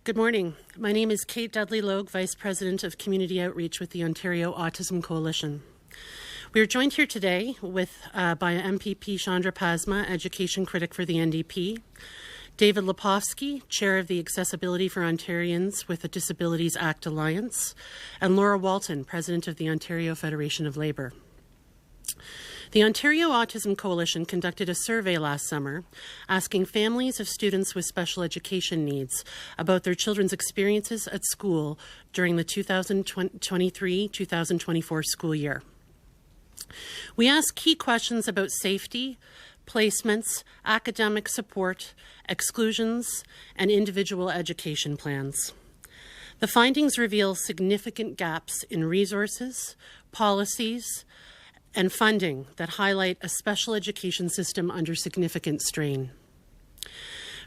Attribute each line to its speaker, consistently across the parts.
Speaker 1: Good morning. My name is Kate Dudley-Logue, Vice-President of Community Outreach with the Ontario Autism Coalition. We are joined here today by MPP Chandra Pasma, Education Critic for the NDP, David Lepofsky, Chair of the Accessibility for Ontarians with the Disabilities Act Alliance, and Laura Walton, President of the Ontario Federation of Labour. The Ontario Autism Coalition conducted a survey last summer asking families of students with special education needs about their children's experiences at school during the 2023-2024 school year. We asked key questions about safety, placements, academic support, exclusions, and individual education plans. The findings reveal significant gaps in resources, policies, and funding that highlight a special education system under significant strain.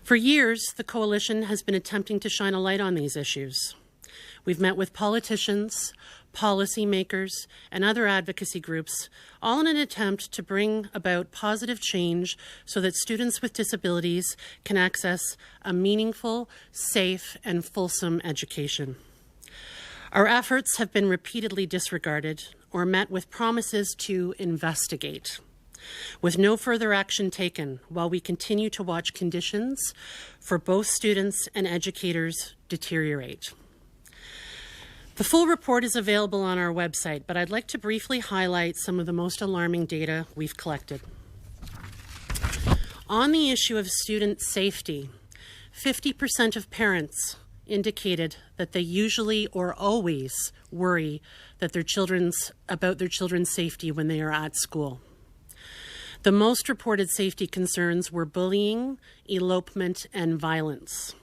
Speaker 1: For years, the Coalition has been attempting to shine a light on these issues. We've met with politicians, policymakers, and other advocacy groups, all in an attempt to bring about positive change so that students with disabilities can access a meaningful, safe, and fulsome education. Our efforts have been repeatedly disregarded or met with promises to investigate, with no further action taken while we continue to watch conditions for both students and educators deteriorate. The full report is available on our website, but I'd like to briefly highlight some of the most alarming data we've collected. On the issue of student safety, 50% of parents indicated that they usually or always worry that about their children's safety when they are at school. The most reported safety concerns were bullying, elopement, and violence.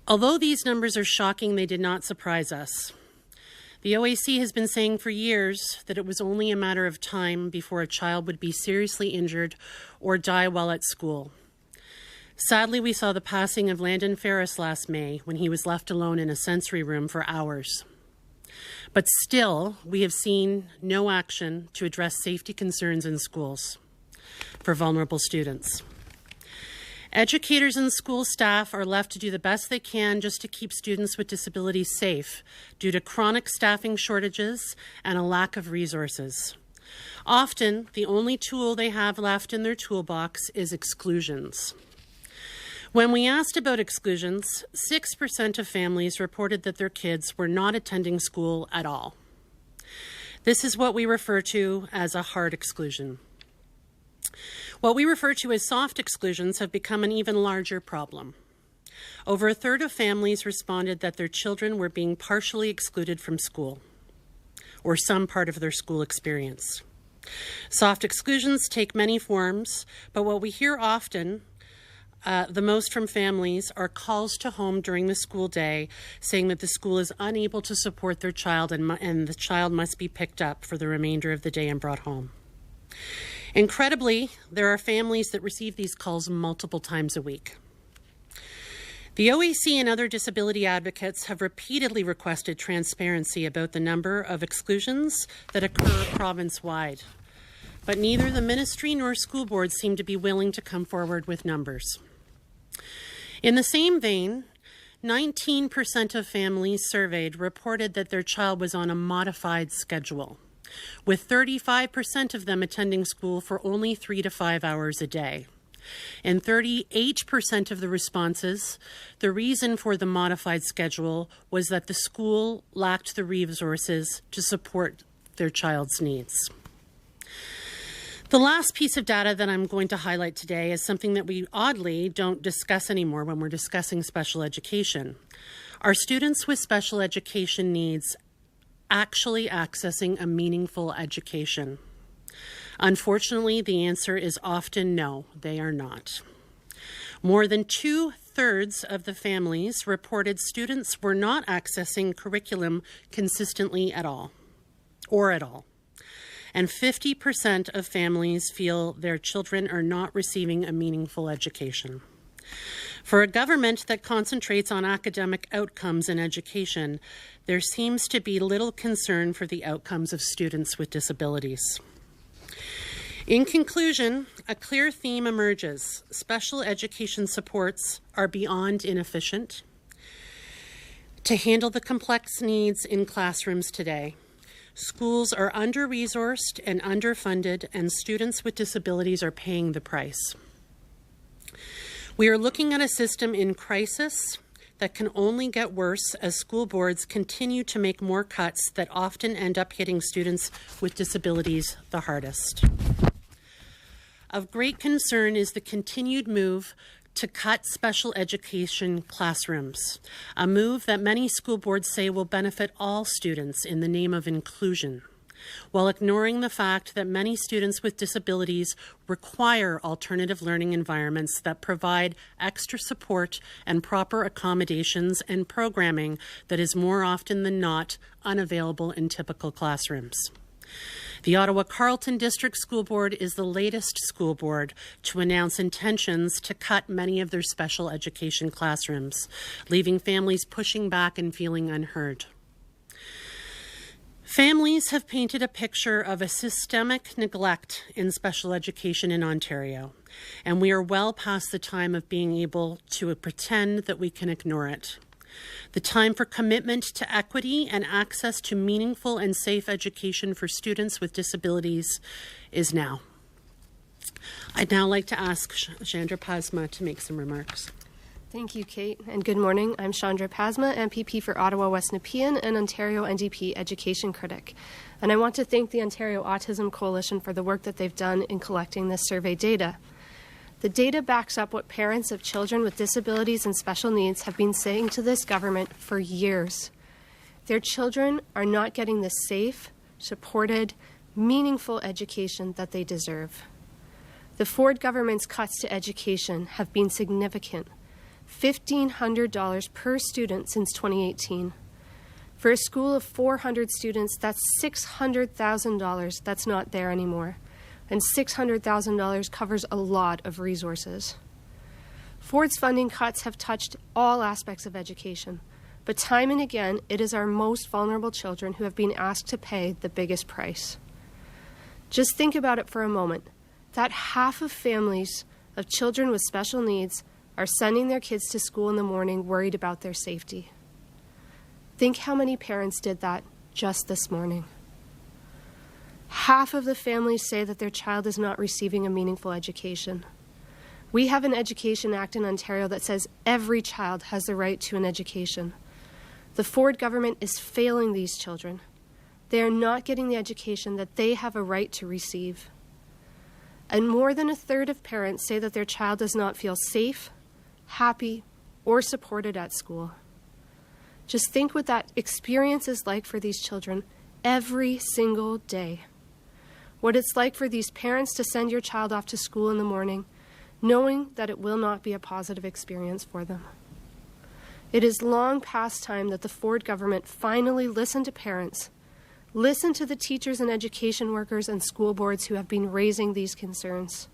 Speaker 1: Although these numbers are shocking, they did not surprise us. The OAC has been saying for years that it was only a matter of time before a child would be seriously injured or die while at school. Sadly, we saw the passing of Landon Ferris last May when he was left alone in a sensory room for hours. But still, we have seen no action to address safety concerns in schools for vulnerable students. Educators and school staff are left to do the best they can just to keep students with disabilities safe due to chronic staffing shortages and a lack of resources. Often, the only tool they have left in their toolbox is exclusions. When we asked about exclusions, 6% of families reported that their kids were not attending school at all. This is what we refer to as a hard exclusion. What we refer to as soft exclusions have become an even larger problem. Over a third of families responded that their children were being partially excluded from school or some part of their school experience. Soft exclusions take many forms, but what we hear often the most from families are calls to home during the school day saying that the school is unable to support their child and the child must be picked up for the remainder of the day and brought home. Incredibly, there are families that receive these calls multiple times a week. The OAC and other disability advocates have repeatedly requested transparency about the number of exclusions that occur province-wide, but neither the ministry nor school boards seem to be willing to come forward with numbers. In the same vein, 19% of families surveyed reported that their child was on a modified schedule, with 35% of them attending school for only 3 to 5 hours a day. In 38% of the responses, the reason for the modified schedule was that the school lacked the resources to support their child's needs. The last piece of data that I'm going to highlight today is something that we oddly don't discuss anymore when we're discussing special education. Are students with special education needs actually accessing a meaningful education? Unfortunately, the answer is often no, they are not. More than 2/3 of the families reported students were not accessing curriculum consistently at all, and 50% of families feel their children are not receiving a meaningful education. For a government that concentrates on academic outcomes in education, there seems to be little concern for the outcomes of students with disabilities. In conclusion, a clear theme emerges. Special education supports are beyond inefficient to handle the complex needs in classrooms today. Schools are under-resourced and underfunded, and students with disabilities are paying the price. We are looking at a system in crisis that can only get worse as school boards continue to make more cuts that often end up hitting students with disabilities the hardest. Of great concern is the continued move to cut special education classrooms, a move that many school boards say will benefit all students in the name of inclusion, while ignoring the fact that many students with disabilities require alternative learning environments that provide extra support and proper accommodations and programming that is more often than not unavailable in typical classrooms. The Ottawa Carleton District School Board is the latest school board to announce intentions to cut many of their special education classrooms, leaving families pushing back and feeling unheard. Families have painted a picture of a systemic neglect in special education in Ontario, and we are well past the time of being able to pretend that we can ignore it. The time for commitment to equity and access to meaningful and safe education for students with disabilities is now. I'd now like to ask Chandra Pasma to make some remarks.
Speaker 2: Thank you, Kate, and good morning. I'm Chandra Pasma, MPP for Ottawa West-Nepean and Ontario NDP Education Critic. And I want to thank the Ontario Autism Coalition for the work that they've done in collecting this survey data. The data backs up what parents of children with disabilities and special needs have been saying to this government for years. Their children are not getting the safe, supported, meaningful education that they deserve. The Ford government's cuts to education have been significant. $1,500 per student since 2018. For a school of 400 students, that's $600,000 that's not there anymore. And $600,000 covers a lot of resources. Ford's funding cuts have touched all aspects of education, but time and again, it is our most vulnerable children who have been asked to pay the biggest price. Just think about it for a moment. That half of families of children with special needs are sending their kids to school in the morning worried about their safety. Think how many parents did that just this morning. Half of the families say that their child is not receiving a meaningful education. We have an Education Act in Ontario that says every child has the right to an education. The Ford government is failing these children. They are not getting the education that they have a right to receive. And more than a third of parents say that their child does not feel safe, happy, or supported at school. Just think what that experience is like for these children every single day. What it's like for these parents to send your child off to school in the morning, knowing that it will not be a positive experience for them. It is long past time that the Ford government finally listened to parents, listened to the teachers and education workers and school boards who have been raising these concerns.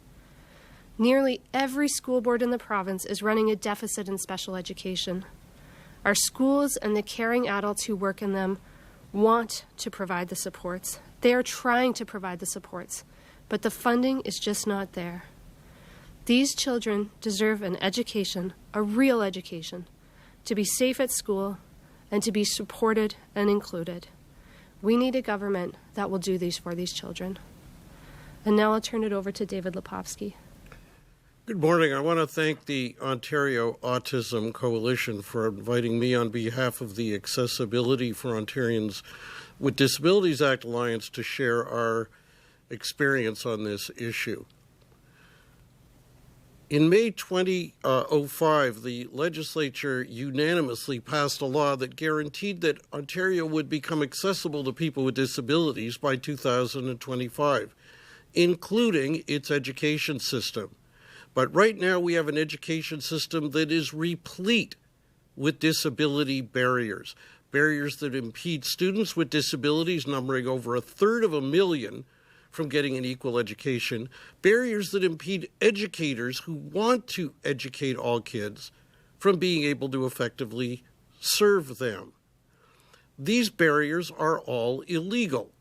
Speaker 2: Nearly every school board in the province is running a deficit in special education. Our schools and the caring adults who work in them want to provide the supports. They are trying to provide the supports, but the funding is just not there. These children deserve an education, a real education, to be safe at school and to be supported and included. We need a government that will do these for these children. And now I'll turn it over to David Lepofsky.
Speaker 3: Good morning. I want to thank the Ontario Autism Coalition for inviting me on behalf of the Accessibility for Ontarians with Disabilities Act Alliance to share our experience on this issue. In May 2005, the legislature unanimously passed a law that guaranteed that Ontario would become accessible to people with disabilities by 2025, including its education system. But right now we have an education system that is replete with disability barriers, barriers that impede students with disabilities, numbering over 1/3 from getting an equal education, barriers that impede educators who want to educate all kids from being able to effectively serve them. These barriers are all illegal.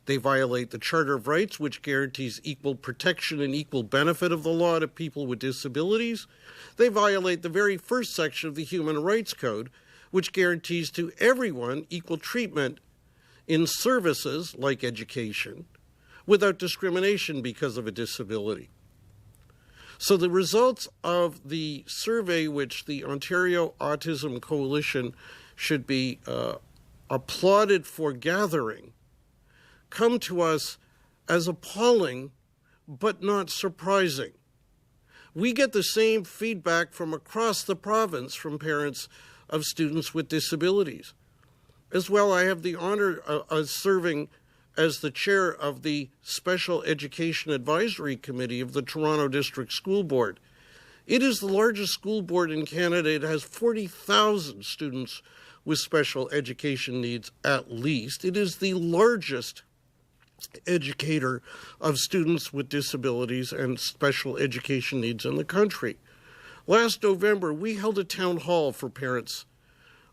Speaker 3: They violate the Charter of Rights, which guarantees equal protection and equal benefit of the law to people with disabilities. They violate the very first section of the Human Rights Code, which guarantees to everyone equal treatment in services like education without discrimination because of a disability. So the results of the survey, which the Ontario Autism Coalition should be applauded for gathering, come to us as appalling but not surprising. We get the same feedback from across the province from parents of students with disabilities. As well, I have the honor of serving as the chair of the Special Education Advisory Committee of the Toronto District School Board. It is the largest school board in Canada. It has 40,000 students with special education needs at least. It is the largest educator of students with disabilities and special education needs in the country. Last November, we held a town hall for parents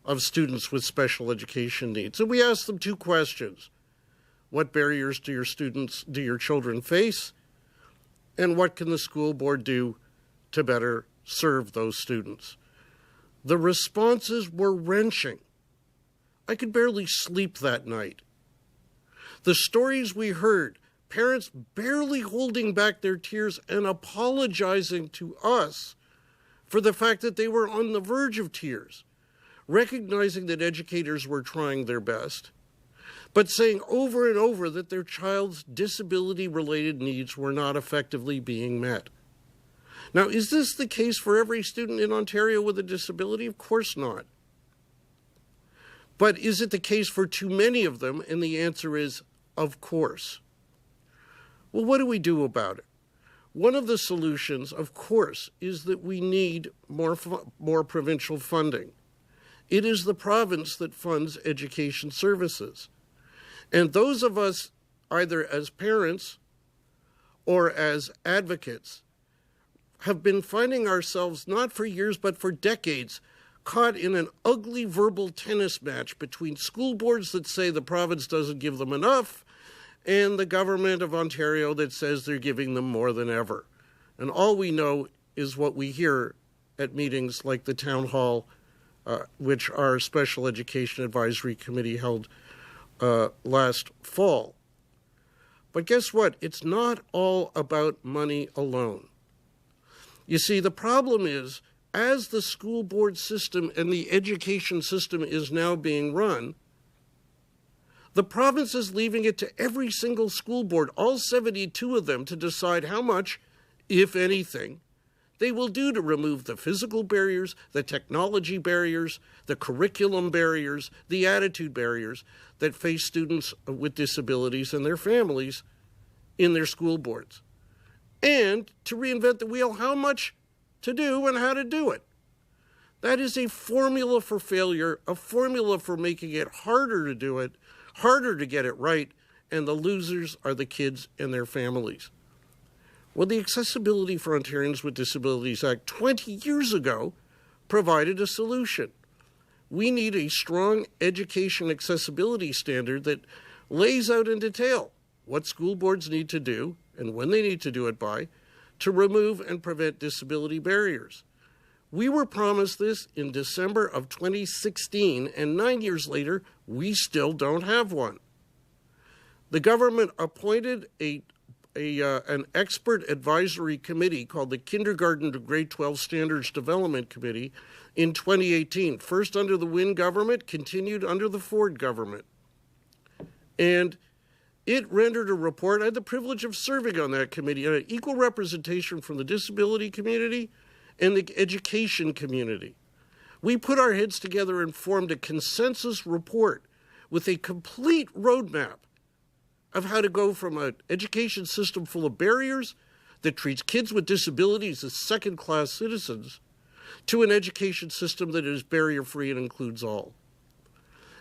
Speaker 3: of students with special education needs, and we asked them two questions. What barriers do your children face? And what can the school board do to better serve those students? The responses were wrenching. I could barely sleep that night. The stories we heard, parents barely holding back their tears and apologizing to us for the fact that they were on the verge of tears, recognizing that educators were trying their best, but saying over and over that their child's disability-related needs were not effectively being met. Now, is this the case for every student in Ontario with a disability? Of course not. But is it the case for too many of them? And the answer is, of course. Well, what do we do about it? One of the solutions, of course, is that we need more provincial funding. It is the province that funds education services. And those of us, either as parents or as advocates, have been finding ourselves, not for years but for decades, caught in an ugly verbal tennis match between school boards that say the province doesn't give them enough and the government of Ontario that says they're giving them more than ever. And all we know is what we hear at meetings like the town hall, which our Special Education Advisory Committee held last fall. But guess what? It's not all about money alone. You see, the problem is, as the school board system and the education system is now being run, the province is leaving it to every single school board, all 72 of them, to decide how much, if anything, they will do to remove the physical barriers, the technology barriers, the curriculum barriers, the attitude barriers that face students with disabilities and their families in their school boards. And to reinvent the wheel, how much to do and how to do it. That is a formula for failure, a formula for making it harder to do it, harder to get it right, and the losers are the kids and their families. Well, the Accessibility for Ontarians with Disabilities Act 20 years ago provided a solution. We need a strong education accessibility standard that lays out in detail what school boards need to do and when they need to do it by to remove and prevent disability barriers. We were promised this in December of 2016, and 9 years later, we still don't have one. The government appointed an expert advisory committee called the Kindergarten to Grade 12 Standards Development Committee in 2018, first under the Wynne government, continued under the Ford government. And it rendered a report. I had the privilege of serving on that committee, on equal representation from the disability community and the education community. We put our heads together and formed a consensus report with a complete roadmap of how to go from an education system full of barriers that treats kids with disabilities as second-class citizens to an education system that is barrier-free and includes all.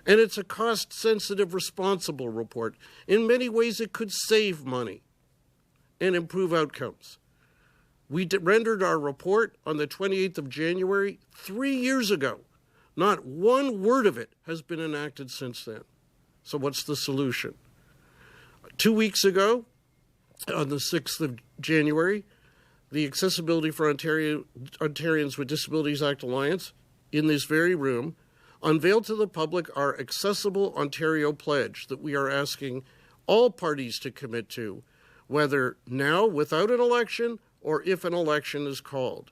Speaker 3: And it's a cost-sensitive, responsible report. In many ways, it could save money and improve outcomes. We rendered our report on the 28th of January 3 years ago. Not one word of it has been enacted since then. So what's the solution? 2 weeks ago, on the 6th of January, the Accessibility for Ontarians with Disabilities Act Alliance, in this very room, unveiled to the public our Accessible Ontario Pledge that we are asking all parties to commit to, whether now without an election or if an election is called.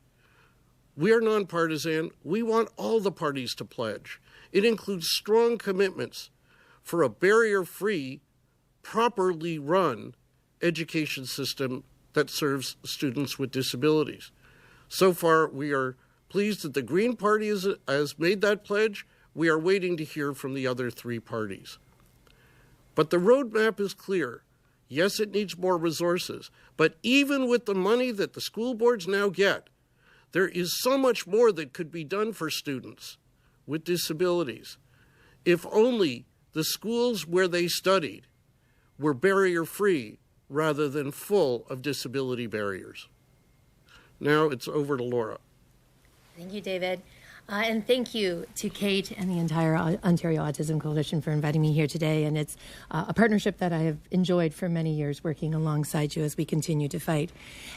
Speaker 3: We are nonpartisan. We want all the parties to pledge. It includes strong commitments for a barrier-free, properly run education system that serves students with disabilities. So far, we are pleased that the Green Party has made that pledge. We are waiting to hear from the other three parties. But the roadmap is clear. Yes, it needs more resources, but even with the money that the school boards now get, there is so much more that could be done for students with disabilities. If only the schools where they studied were barrier-free rather than full of disability barriers. Now it's over to Laura.
Speaker 4: Thank you, David. And thank you to Kate and the entire Ontario Autism Coalition for inviting me here today. And it's a partnership that I have enjoyed for many years, working alongside you as we continue to fight.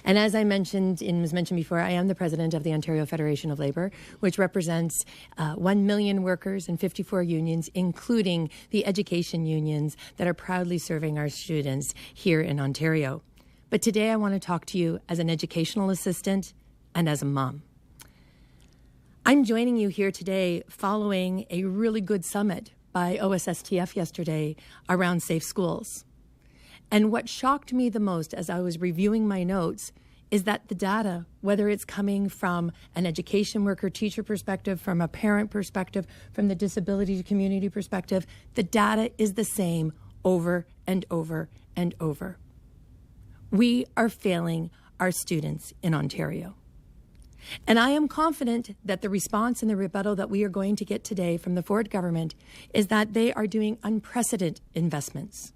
Speaker 4: And as I mentioned, and was mentioned before, I am the president of the Ontario Federation of Labour, which represents 1 million workers and 54 unions, including the education unions that are proudly serving our students here in Ontario. But today I want to talk to you as an educational assistant and as a mom. I'm joining you here today following a really good summit by OSSTF yesterday around safe schools. And what shocked me the most as I was reviewing my notes is that the data, whether it's coming from an education worker, teacher perspective, from a parent perspective, from the disability community perspective, the data is the same over and over and over. We are failing our students in Ontario. And I am confident that the response and the rebuttal that we are going to get today from the Ford government is that they are doing unprecedented investments.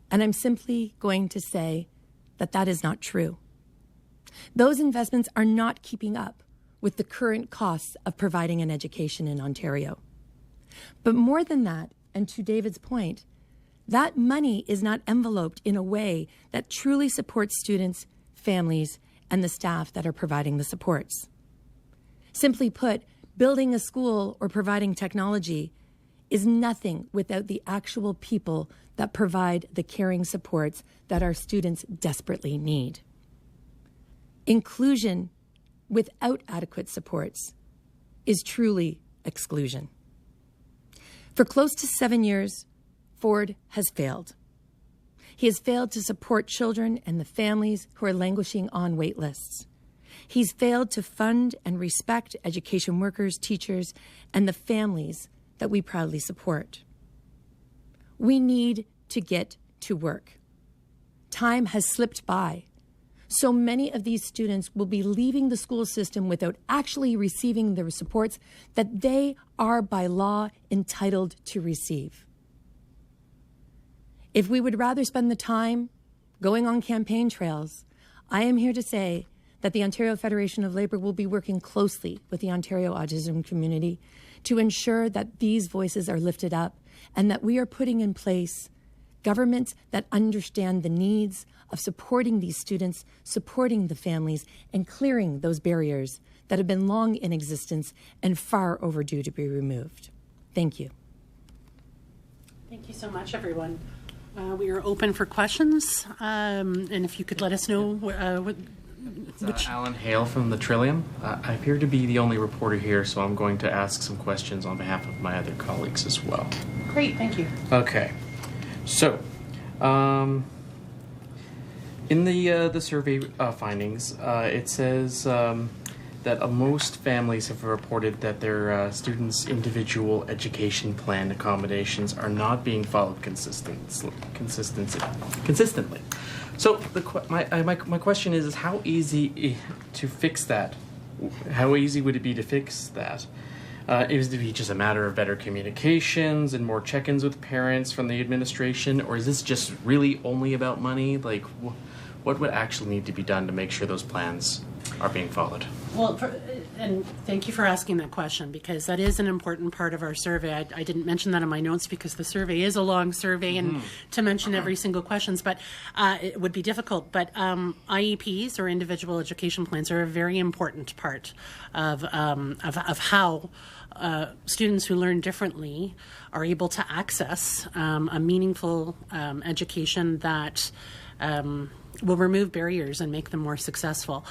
Speaker 4: And I'm simply going to say that that is not true. Those investments are not keeping up with the current costs of providing an education in Ontario. But more than that, and to David's point, that money is not enveloped in a way that truly supports students, families, and the staff that are providing the supports. Simply put, building a school or providing technology is nothing without the actual people that provide the caring supports that our students desperately need. Inclusion without adequate supports is truly exclusion. For close to 7 years, Ford has failed. He has failed to support children and the families who are languishing on wait lists. He's failed to fund and respect education workers, teachers, and the families that we proudly support. We need to get to work. Time has slipped by. So many of these students will be leaving the school system without actually receiving the supports that they are by law entitled to receive. If we would rather spend the time going on campaign trails, I am here to say that the Ontario Federation of Labour will be working closely with the Ontario autism community to ensure that these voices are lifted up and that we are putting in place governments that understand the needs of supporting these students, supporting the families, and clearing those barriers that have been long in existence and far overdue to be removed. Thank you.
Speaker 1: Thank you so much, everyone. We are open for questions, and if you could let us know which...
Speaker 5: Alan Hale from the Trillium. I appear to be the only reporter here, so I'm going to ask some questions on behalf of my other colleagues as well.
Speaker 1: Great, thank you.
Speaker 5: Okay. So, in the survey findings, it says that most families have reported that their students' individual education plan accommodations are not being followed consistently. So my question is how easy to fix that? How easy would it be to fix that? Is it just a matter of better communications and more check-ins with parents from the administration, or is this just really only about money? Like, what would actually need to be done to make sure those plans are being followed?
Speaker 1: Well, And thank you for asking that question, because that is an important part of our survey. I didn't mention that in my notes because the survey is a long survey and to mention every single question, but it would be difficult. But IEPs, or individual education plans, are a very important part of how students who learn differently are able to access a meaningful education that will remove barriers and make them more successful.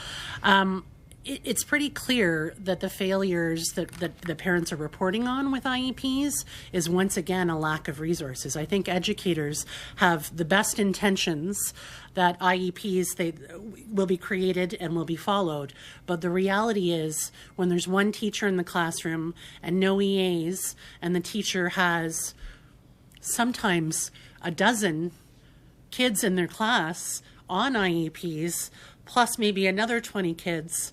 Speaker 1: It's pretty clear that the failures that the parents are reporting on with IEPs is once again a lack of resources. I think educators have the best intentions that IEPs will be created and will be followed. But the reality is, when there's one teacher in the classroom and no EAs, and the teacher has sometimes a dozen kids in their class on IEPs, plus maybe another 20 kids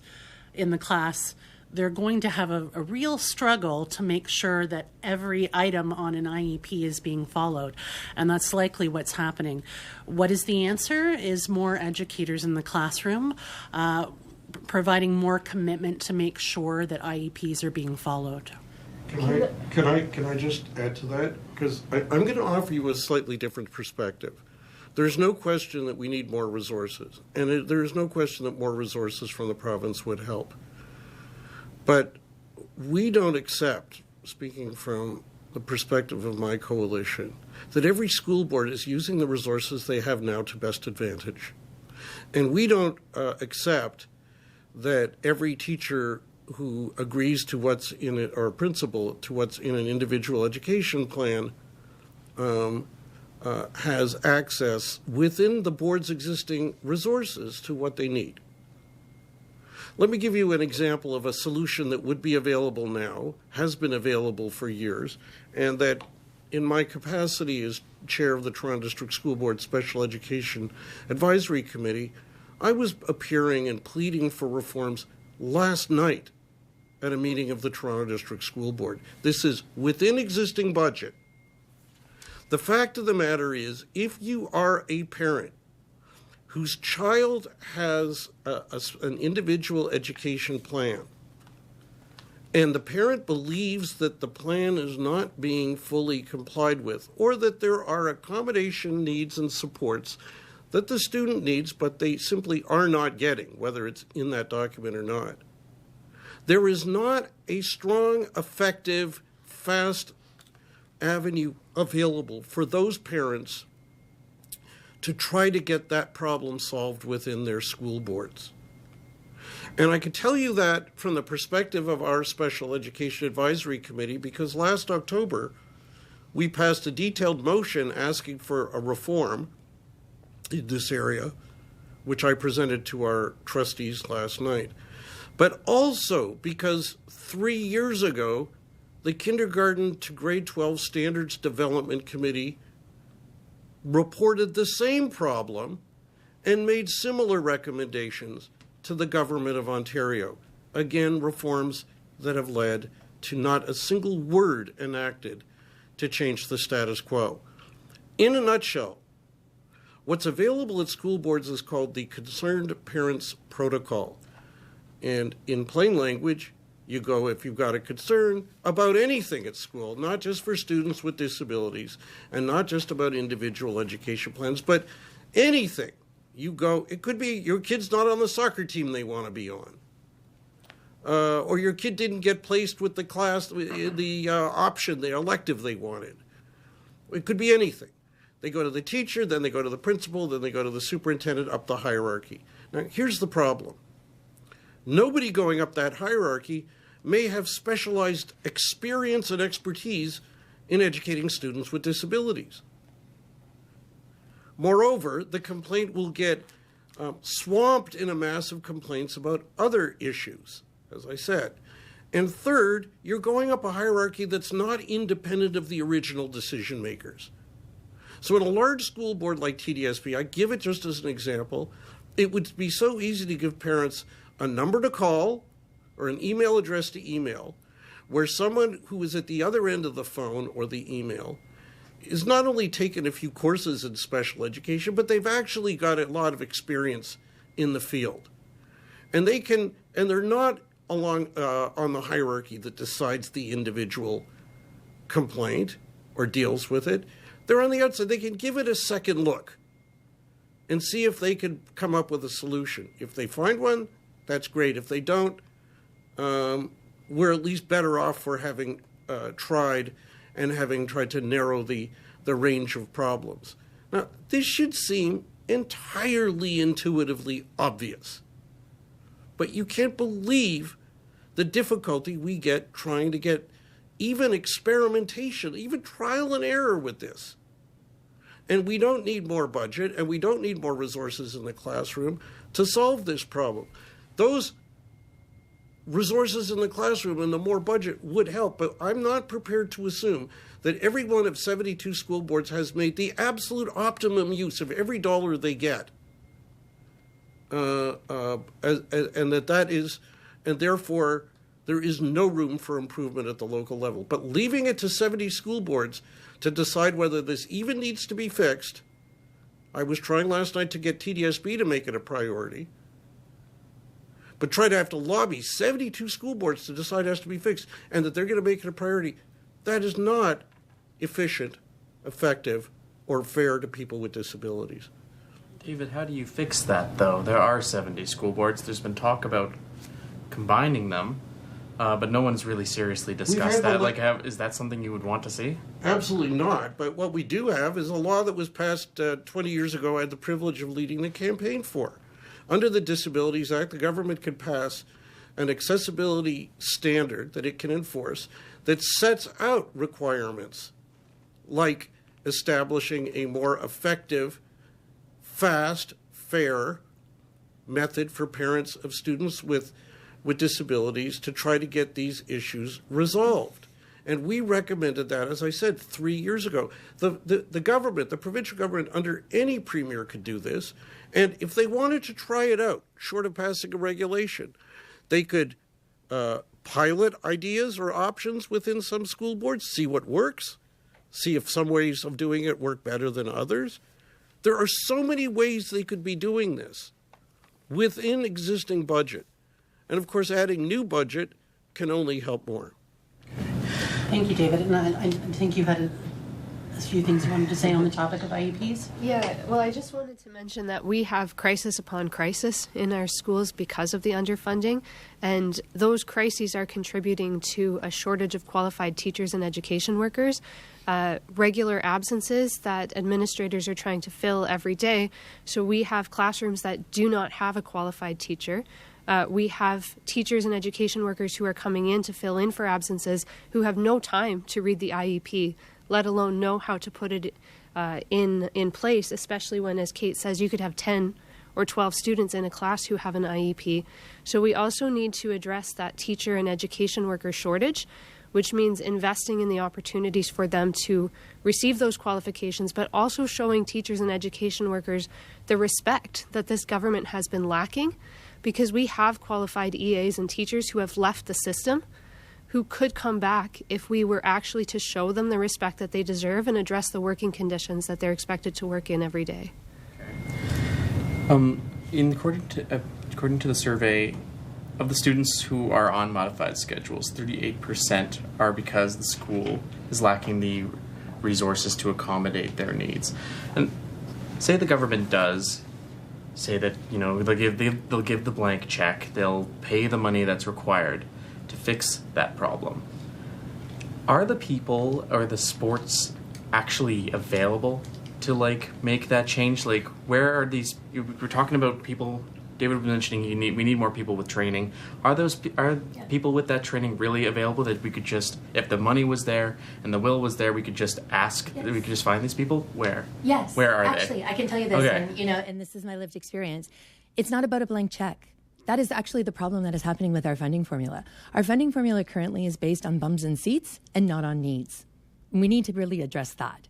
Speaker 1: in the class, they're going to have a real struggle to make sure that every item on an IEP is being followed. And that's likely what's happening. What is the answer? Is more educators in the classroom, providing more commitment to make sure that IEPs are being followed.
Speaker 3: Can I just add to that? Because I'm going to offer you a slightly different perspective. There's no question that we need more resources, and there's no question that more resources from the province would help. But we don't accept, speaking from the perspective of my coalition, that every school board is using the resources they have now to best advantage. And we don't accept that every teacher who agrees to what's in it, or principal to what's in an individual education plan, has access within the board's existing resources to what they need. Let me give you an example of a solution that would be available now, has been available for years, and that in my capacity as chair of the Toronto District School Board Special Education Advisory Committee, I was appearing and pleading for reforms last night at a meeting of the Toronto District School Board. This is within existing budget. The fact of the matter is, if you are a parent whose child has an individual education plan, and the parent believes that the plan is not being fully complied with, or that there are accommodation needs and supports that the student needs, but they simply are not getting, whether it's in that document or not, there is not a strong, effective, fast avenue available for those parents to try to get that problem solved within their school boards. And I can tell you that from the perspective of our Special Education Advisory Committee, because last October we passed a detailed motion asking for a reform in this area, which I presented to our trustees last night. But also because 3 years ago, the Kindergarten to Grade 12 Standards Development Committee reported the same problem and made similar recommendations to the Government of Ontario. Again, reforms that have led to not a single word enacted to change the status quo. In a nutshell, what's available at school boards is called the Concerned Parents Protocol. And in plain language, you go if you've got a concern about anything at school, not just for students with disabilities and not just about individual education plans, but anything. You go, it could be your kid's not on the soccer team they want to be on. Or your kid didn't get placed with the class, the option, the elective they wanted. It could be anything. They go to the teacher, then they go to the principal, then they go to the superintendent, up the hierarchy. Now, here's the problem. Nobody going up that hierarchy may have specialized experience and expertise in educating students with disabilities. Moreover, the complaint will get swamped in a mass of complaints about other issues, as I said. And third, you're going up a hierarchy that's not independent of the original decision makers. So in a large school board like TDSB, I give it just as an example, it would be so easy to give parents a number to call or an email address to email, where someone who is at the other end of the phone or the email is not only taken a few courses in special education, but they've actually got a lot of experience in the field. And they're not along on the hierarchy that decides the individual complaint or deals with it. They're on the outside. They can give it a second look and see if they can come up with a solution. If they find one, that's great. If they don't, we're at least better off for having tried to narrow the range of problems. Now, this should seem entirely intuitively obvious, but you can't believe the difficulty we get trying to get even experimentation, even trial and error with this. And we don't need more budget, and we don't need more resources in the classroom to solve this problem. Those resources in the classroom and the more budget would help, but I'm not prepared to assume that every one of 72 school boards has made the absolute optimum use of every dollar they get. And therefore there is no room for improvement at the local level. But leaving it to 70 school boards to decide whether this even needs to be fixed, I was trying last night to get TDSB to make it a priority, but try to have to lobby 72 school boards to decide it has to be fixed and that they're going to make it a priority, that is not efficient, effective, or fair to people with disabilities.
Speaker 5: David, how do you fix that, though? There are 70 school boards. There's been talk about combining them, but no one's really seriously discussed that. Is that something you would want to see?
Speaker 3: Absolutely not. But what we do have is a law that was passed 20 years ago I had the privilege of leading the campaign for. Under the Disabilities Act, the government can pass an accessibility standard that it can enforce that sets out requirements like establishing a more effective, fast, fair method for parents of students with disabilities to try to get these issues resolved. And we recommended that, as I said, 3 years ago. The government, the provincial government, under any premier could do this. And if they wanted to try it out, short of passing a regulation, they could pilot ideas or options within some school boards, see what works, see if some ways of doing it work better than others. There are so many ways they could be doing this within existing budget. And of course, adding new budget can only help more.
Speaker 1: Thank you, David. And I think you had a few things you wanted to say on the topic of IEPs.
Speaker 2: Yeah, well, I just wanted to mention that we have crisis upon crisis in our schools because of the underfunding, and those crises are contributing to a shortage of qualified teachers and education workers, regular absences that administrators are trying to fill every day. So we have classrooms that do not have a qualified teacher. We have teachers and education workers who are coming in to fill in for absences who have no time to read the IEP, let alone know how to put it in place, especially when, as Kate says, you could have 10 or 12 students in a class who have an IEP. So we also need to address that teacher and education worker shortage, which means investing in the opportunities for them to receive those qualifications, but also showing teachers and education workers the respect that this government has been lacking, because we have qualified EAs and teachers who have left the system, who could come back if we were actually to show them the respect that they deserve and address the working conditions that they're expected to work in every day.
Speaker 5: According to the survey, of the students who are on modified schedules, 38% are because the school is lacking the resources to accommodate their needs. And say the government does say that, they'll give the blank check, they'll pay the money that's required to fix that problem. Are the people or the sports actually available to make that change? Where are these? We're talking about people. David was mentioning we need more people with training. Are people with that training really available that we could just, if the money was there and the will was there, we could just ask, yes, we could just find these people? Where?
Speaker 4: Yes.
Speaker 5: Where are they?
Speaker 4: Actually, I can tell you this,
Speaker 5: okay.
Speaker 4: and this is my lived experience. It's not about a blank check. That is actually the problem that is happening with our funding formula. Our funding formula currently is based on bums and seats and not on needs. We need to really address that.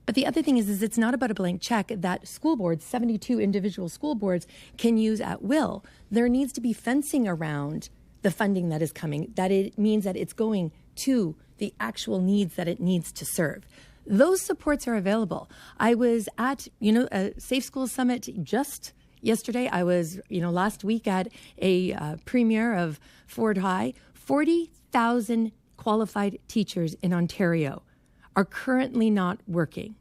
Speaker 4: But the other thing is it's not about a blank check that school boards, 72 individual school boards, can use at will. There needs to be fencing around the funding that is coming, that it means that it's going to the actual needs that it needs to serve. Those supports are available. I was at, a Safe Schools Summit just Yesterday, I was, last week at a premiere of Ford High. 40,000 qualified teachers in Ontario are currently not working.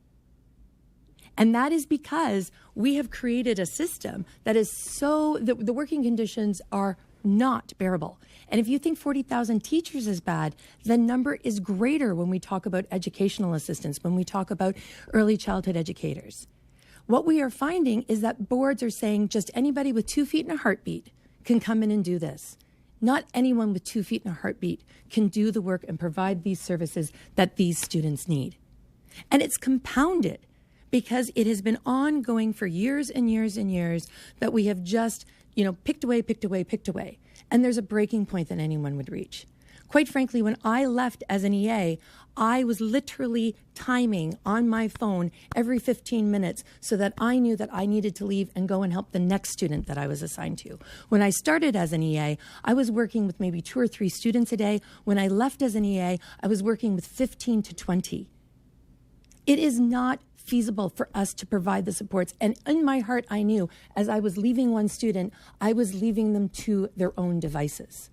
Speaker 4: And that is because we have created a system that is the working conditions are not bearable. And if you think 40,000 teachers is bad, the number is greater when we talk about educational assistants, when we talk about early childhood educators. What we are finding is that boards are saying just anybody with 2 feet and a heartbeat can come in and do this. Not anyone with 2 feet and a heartbeat can do the work and provide these services that these students need. And it's compounded because it has been ongoing for years and years and years that we have just, picked away. And there's a breaking point that anyone would reach. Quite frankly, when I left as an EA, I was literally timing on my phone every 15 minutes so that I knew that I needed to leave and go and help the next student that I was assigned to. When I started as an EA, I was working with maybe 2 or 3 students a day. When I left as an EA, I was working with 15 to 20. It is not feasible for us to provide the supports. And in my heart, I knew as I was leaving one student, I was leaving them to their own devices.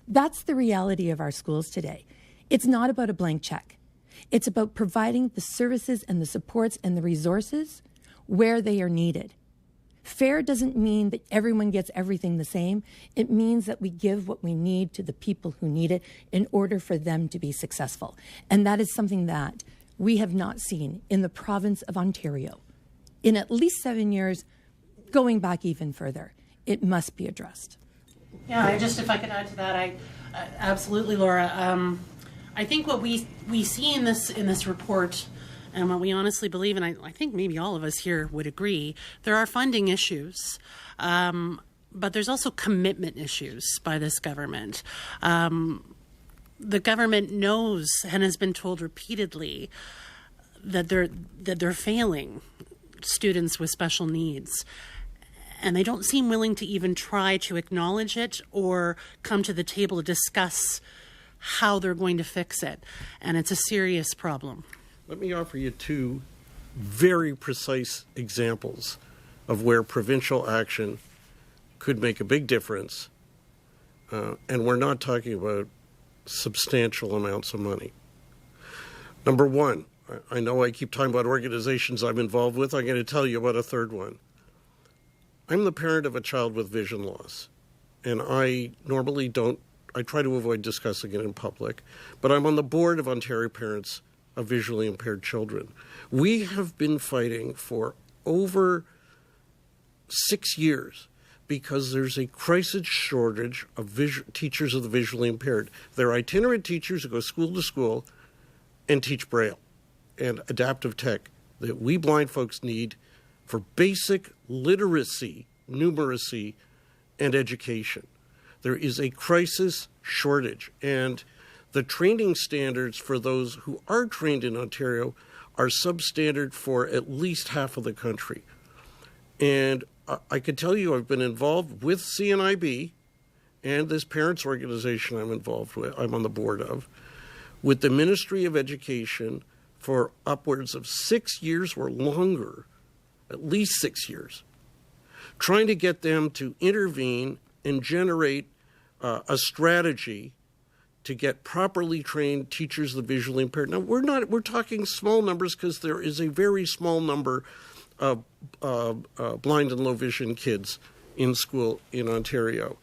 Speaker 4: That's the reality of our schools today. It's not about a blank check. It's about providing the services and the supports and the resources where they are needed. Fair doesn't mean that everyone gets everything the same. It means that we give what we need to the people who need it in order for them to be successful. And that is something that we have not seen in the province of Ontario in at least 7 years, going back even further. It must be addressed.
Speaker 1: Yeah, if I could add to that, absolutely, Laura. I think what we see in this report, and what we honestly believe, and I think maybe all of us here would agree, there are funding issues, but there's also commitment issues by this government. The government knows and has been told repeatedly that they're failing students with special needs. And they don't seem willing to even try to acknowledge it or come to the table to discuss how they're going to fix it. And it's a serious problem.
Speaker 3: Let me offer you 2 very precise examples of where provincial action could make a big difference. And we're not talking about substantial amounts of money. Number 1, I know I keep talking about organizations I'm involved with. I'm going to tell you about a third one. I'm the parent of a child with vision loss, and I normally I try to avoid discussing it in public, but I'm on the board of Ontario Parents of Visually Impaired Children. We have been fighting for over 6 years because there's a crisis shortage of teachers of the visually impaired. They're itinerant teachers who go school to school and teach Braille and adaptive tech that we blind folks need for basic literacy, numeracy, and education. There is a crisis shortage, and the training standards for those who are trained in Ontario are substandard for at least half of the country. And I can tell you I've been involved with CNIB and this parents organization I'm on the board of, with the Ministry of Education for upwards of 6 years or longer, at least 6 years, trying to get them to intervene and generate a strategy to get properly trained teachers of the visually impaired. Now, we're talking small numbers because there is a very small number of blind and low vision kids in school in Ontario.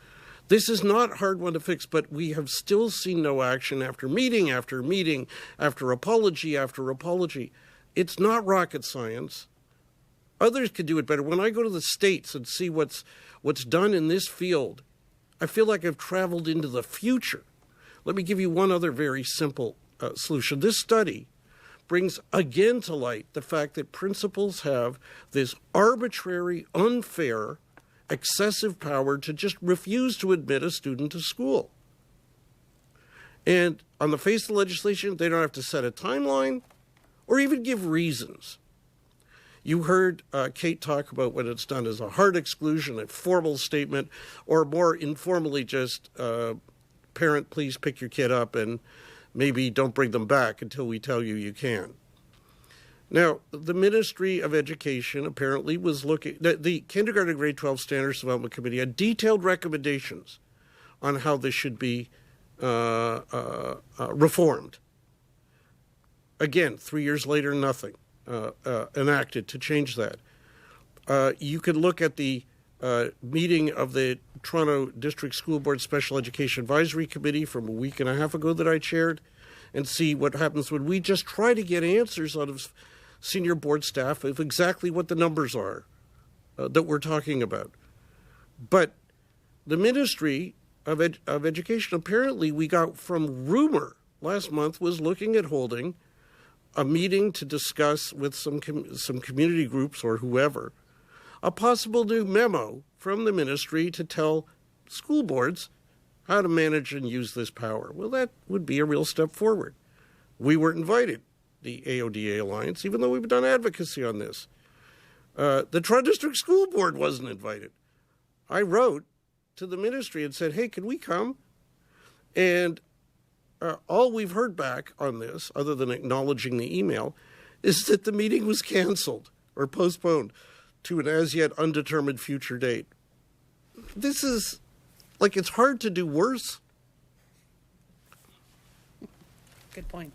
Speaker 3: This is not a hard one to fix, but we have still seen no action after meeting, after meeting, after apology, after apology. It's not rocket science. Others could do it better. When I go to the States and see what's done in this field, I feel like I've traveled into the future. Let me give you one other very simple solution. This study brings again to light the fact that principals have this arbitrary, unfair, excessive power to just refuse to admit a student to school. And on the face of the legislation, they don't have to set a timeline or even give reasons. You heard Kate talk about what it's done as a hard exclusion, a formal statement, or more informally just, parent, please pick your kid up and maybe don't bring them back until we tell you you can. Now, the Ministry of Education apparently was looking, the Kindergarten Grade 12 Standards Development Committee had detailed recommendations on how this should be reformed. Again, 3 years later, nothing enacted to change that. You could look at the meeting of the Toronto District School Board Special Education Advisory Committee from a week and a half ago that I chaired and see what happens when we just try to get answers out of senior board staff of exactly what the numbers are that we're talking about. But the Ministry of Education, apparently we got from rumor last month, was looking at holding a meeting to discuss with some community groups or whoever a possible new memo from the ministry to tell school boards how to manage and use this power. Well, that would be a real step forward. We weren't invited, the AODA Alliance, even though we've done advocacy on this. The Toronto District School Board wasn't invited. I wrote to the ministry and said, hey, can we come? And all we've heard back on this, other than acknowledging the email, is that the meeting was canceled or postponed to an as-yet undetermined future date. This is, like, it's hard to do worse.
Speaker 1: Good point.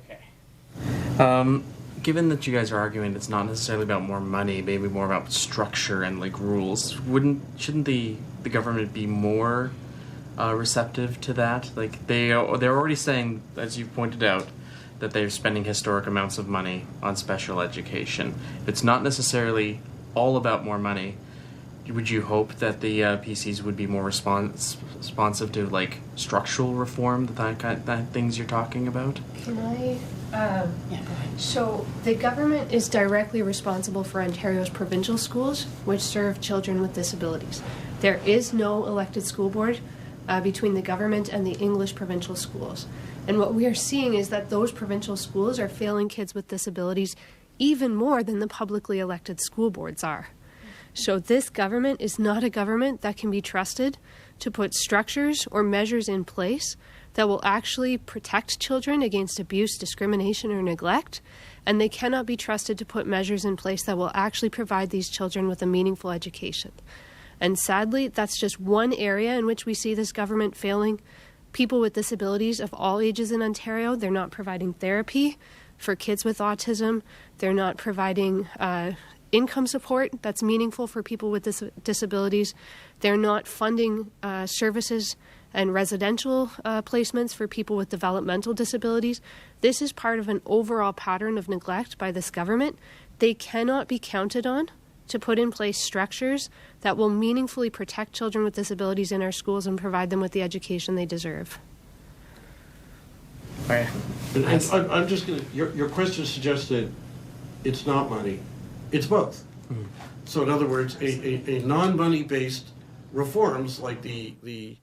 Speaker 5: Okay. Given that you guys are arguing it's not necessarily about more money, maybe more about structure and like rules, shouldn't the government be more receptive to that? Like they're already saying, as you pointed out, that they're spending historic amounts of money on special education. If it's not necessarily all about more money, would you hope that the PCs would be more responsive to like structural reform, that things you're talking about?
Speaker 2: Can I?
Speaker 1: Yeah, go ahead.
Speaker 2: So the government is directly responsible for Ontario's provincial schools, which serve children with disabilities. There is no elected school board between the government and the English provincial schools. And what we are seeing is that those provincial schools are failing kids with disabilities even more than the publicly elected school boards are. So this government is not a government that can be trusted to put structures or measures in place that will actually protect children against abuse, discrimination, or neglect. And they cannot be trusted to put measures in place that will actually provide these children with a meaningful education. And sadly, that's just one area in which we see this government failing people with disabilities of all ages in Ontario. They're not providing therapy for kids with autism. They're not providing income support that's meaningful for people with disabilities. They're not funding services and residential placements for people with developmental disabilities. This is part of an overall pattern of neglect by this government. They cannot be counted on to put in place structures that will meaningfully protect children with disabilities in our schools and provide them with the education they deserve.
Speaker 5: Right.
Speaker 3: I'm just going to, your question suggested it's not money. It's both. Mm-hmm. So in other words, a non-money based reforms like the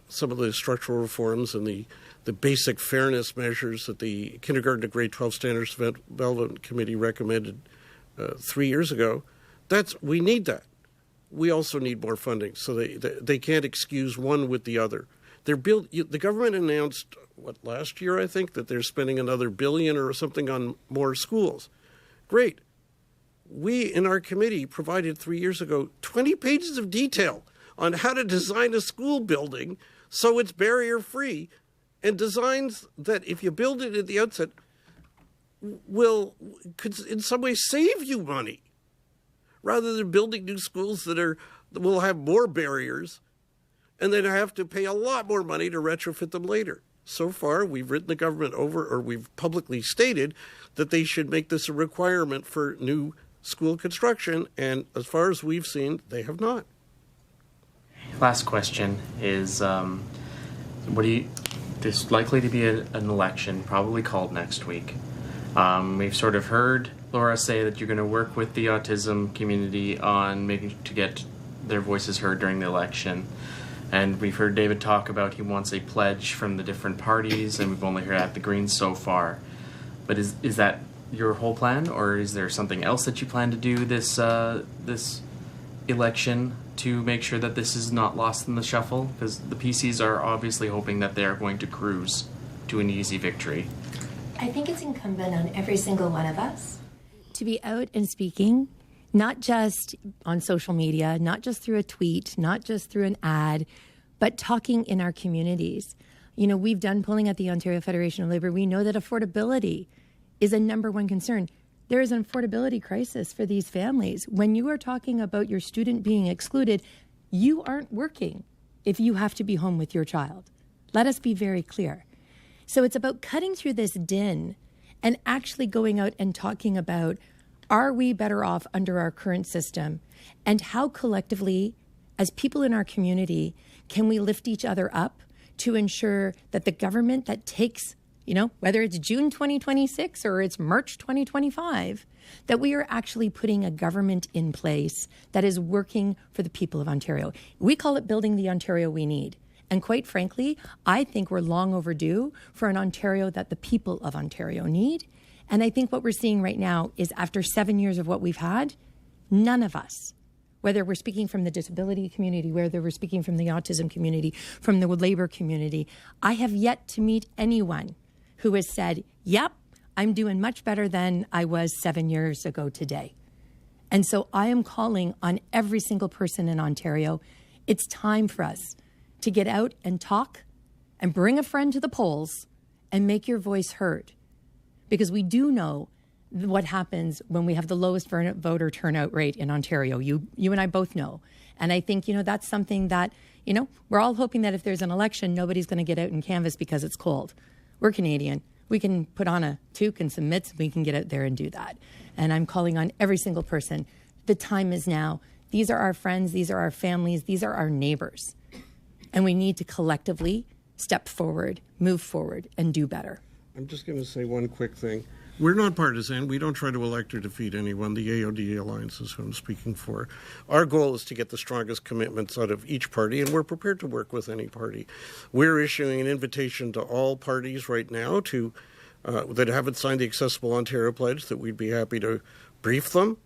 Speaker 3: some of the structural reforms and the basic fairness measures that the Kindergarten to Grade 12 Standards Development Committee recommended 3 years ago, we need that. We also need more funding, so they can't excuse one with the other. The government announced, last year I think, that they're spending another $1 billion or something on more schools. Great. We in our committee provided 3 years ago 20 pages of detail on how to design a school building so it's barrier-free, and designs that if you build it at the outset could in some way save you money, rather than building new schools that will have more barriers and then have to pay a lot more money to retrofit them later. So far, we've written the government over, or we've publicly stated that they should make this a requirement for new school construction, and as far as we've seen, they have not.
Speaker 5: Last question is, there's likely to be an election, probably called next week. We've sort of heard Laura say that you're going to work with the autism community on making to get their voices heard during the election. And we've heard David talk about he wants a pledge from the different parties, and we've only heard at the Greens so far. But is that your whole plan, or is there something else that you plan to do this election to make sure that this is not lost in the shuffle? Because the PCs are obviously hoping that they're going to cruise to an easy victory.
Speaker 4: I think it's incumbent on every single one of us to be out and speaking, not just on social media, not just through a tweet, not just through an ad, but talking in our communities. You know, we've done polling at the Ontario Federation of Labour. We know that affordability is a number one concern. There is an affordability crisis for these families. When you are talking about your student being excluded, you aren't working if you have to be home with your child. Let us be very clear. So it's about cutting through this din and actually going out and talking about, are we better off under our current system? And how collectively, as people in our community, can we lift each other up to ensure that the government that takes, you know, whether it's June 2026 or it's March 2025, that we are actually putting a government in place that is working for the people of Ontario. We call it building the Ontario we need. And quite frankly, I think we're long overdue for an Ontario that the people of Ontario need. And I think what we're seeing right now is after 7 years of what we've had, none of us, whether we're speaking from the disability community, whether we're speaking from the autism community, from the labor community, I have yet to meet anyone who has said, yep, I'm doing much better than I was 7 years ago today. And so I am calling on every single person in Ontario. It's time for us to get out and talk and bring a friend to the polls and make your voice heard. Because we do know what happens when we have the lowest voter turnout rate in Ontario. You and I both know. And I think, you know, that's something that, you know, we're all hoping that if there's an election, nobody's going to get out and canvass because it's cold. We're Canadian. We can put on a toque and some mitts. We can get out there and do that. And I'm calling on every single person. The time is now. These are our friends. These are our families. These are our neighbors. And we need to collectively step forward, move forward, and do better.
Speaker 3: I'm just going to say one quick thing. We're not partisan. We don't try to elect or defeat anyone. The AOD Alliance is who I'm speaking for. Our goal is to get the strongest commitments out of each party, and we're prepared to work with any party. We're issuing an invitation to all parties right now to that haven't signed the Accessible Ontario Pledge, that we'd be happy to brief them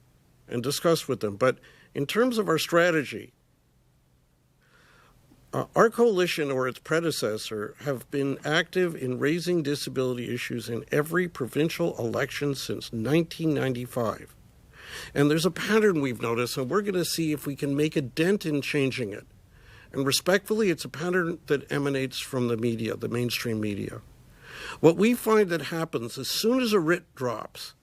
Speaker 3: and discuss with them. But in terms of our strategy, our coalition or its predecessor have been active in raising disability issues in every provincial election since 1995. And there's a pattern we've noticed, and we're going to see if we can make a dent in changing it. And respectfully, it's a pattern that emanates from the media, the mainstream media. What we find that happens as soon as a writ drops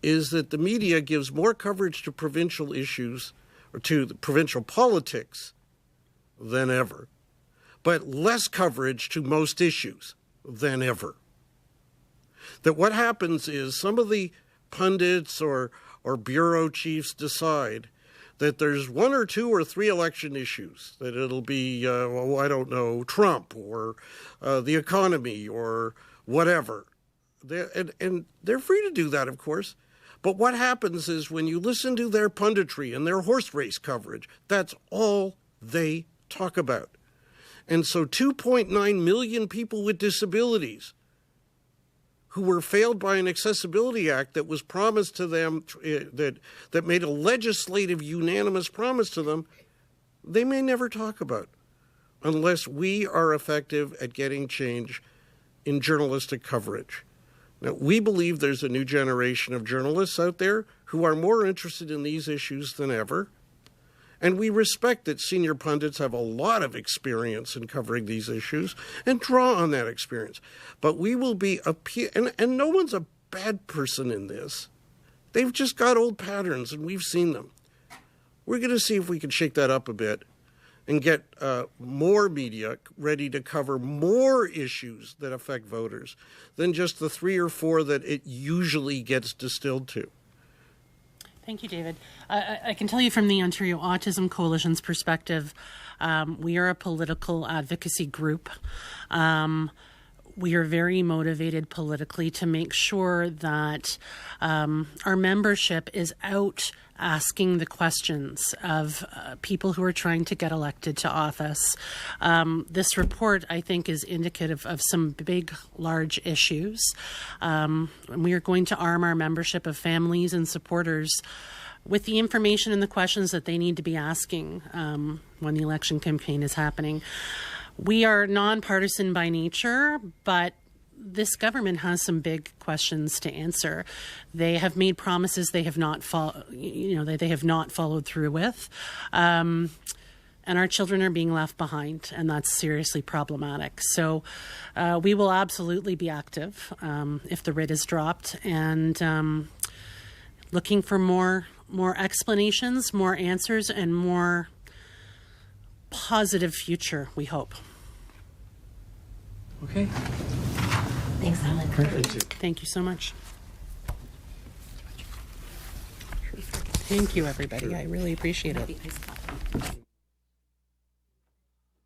Speaker 3: is that the media gives more coverage to provincial issues or to the provincial politics than ever, but less coverage to most issues than ever. That what happens is some of the pundits or bureau chiefs decide that there's one or two or three election issues, that it'll be, Trump or the economy or whatever. And they're free to do that, of course. But what happens is when you listen to their punditry and their horse race coverage, that's all they talk about. And so 2.9 million people with disabilities who were failed by an Accessibility Act that was promised to them, that made a legislative unanimous promise to them, they may never talk about unless we are effective at getting change in journalistic coverage. Now, we believe there's a new generation of journalists out there who are more interested in these issues than ever. And we respect that senior pundits have a lot of experience in covering these issues and draw on that experience. But we will be, and no one's a bad person in this. They've just got old patterns, and we've seen them. We're going to see if we can shake that up a bit and get more media ready to cover more issues that affect voters than just the 3 or 4 that it usually gets distilled to.
Speaker 1: Thank you, David. I can tell you from the Ontario Autism Coalition's perspective, we are a political advocacy group. We are very motivated politically to make sure that our membership is out asking the questions of people who are trying to get elected to office. This report, I think, is indicative of some big, large issues. We are going to arm our membership of families and supporters with the information and the questions that they need to be asking when the election campaign is happening. We are nonpartisan by nature, but this government has some big questions to answer. They have made promises they have not they have not followed through with. And our children are being left behind, and that's seriously problematic. So we will absolutely be active if the writ is dropped, and looking for more explanations, more answers, and more positive future, we hope.
Speaker 5: Okay.
Speaker 4: Thanks, Alan.
Speaker 5: Perfect.
Speaker 1: Thank you so much. Thank you, everybody. I really appreciate it.